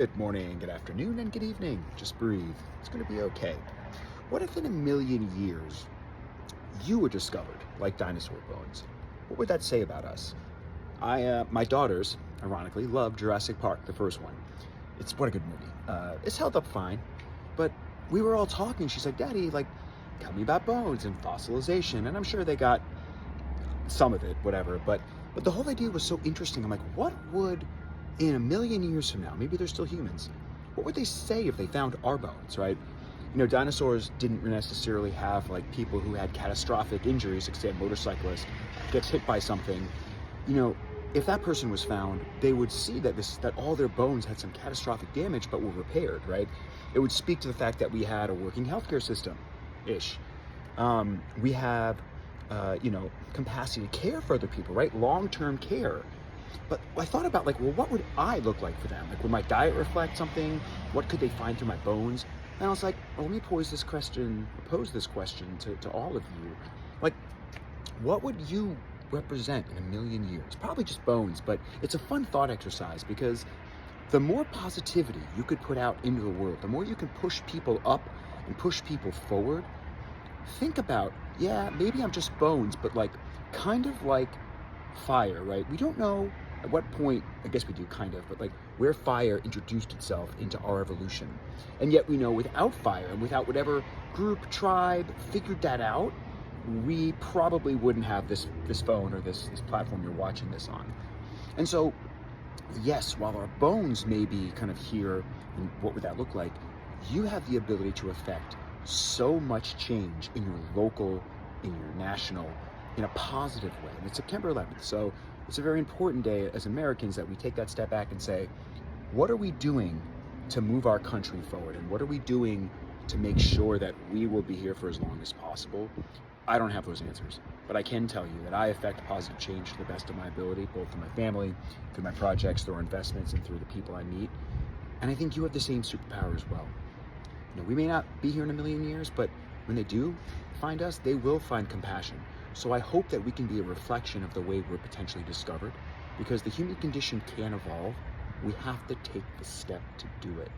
Good morning, good afternoon, and good evening. Just breathe. It's going to be okay. What if in a million years you were discovered like dinosaur bones? What would that say about us? My daughters, ironically, love Jurassic Park, the first one. It's what a good movie. It's held up fine, but we were all talking. She's like, "Daddy, like, tell me about bones and fossilization." And I'm sure they got some of it, whatever. But the whole idea was so interesting. I'm like, what would in a million years from now, maybe they're still humans, what would they say if they found our bones, right? Dinosaurs didn't necessarily have like people who had catastrophic injuries, like say a motorcyclist gets hit by something. You know, if that person was found, they would see that all their bones had some catastrophic damage but were repaired, right? It would speak to the fact that we had a working healthcare system, ish. We have, capacity to care for other people, right? Long-term care. But I thought about like, well, what would I look like for them? Like, would my diet reflect something? What could they find through my bones? And I was like, well, let me pose this question to all of you. Like, what would you represent in a million years? Probably just bones, but it's a fun thought exercise because the more positivity you could put out into the world, the more you can push people up and push people forward. Think about, yeah, maybe I'm just bones, but like kind of like fire, right? We don't know at what point, I guess we do kind of, but like where fire introduced itself into our evolution. And yet we know without fire and without whatever group, tribe figured that out, we probably wouldn't have this phone or this platform you're watching this on. And so, yes, while our bones may be kind of here, and what would that look like? You have the ability to affect so much change in your local, in your national, in a positive way. And it's September 11th, so it's a very important day as Americans that we take that step back and say, what are we doing to move our country forward? And what are we doing to make sure that we will be here for as long as possible? I don't have those answers, but I can tell you that I affect positive change to the best of my ability, both through my family, through my projects, through our investments, and through the people I meet. And I think you have the same superpower as well. We may not be here in a million years, but when they do find us, they will find compassion. So I hope that we can be a reflection of the way we're potentially discovered, because the human condition can evolve. We have to take the step to do it.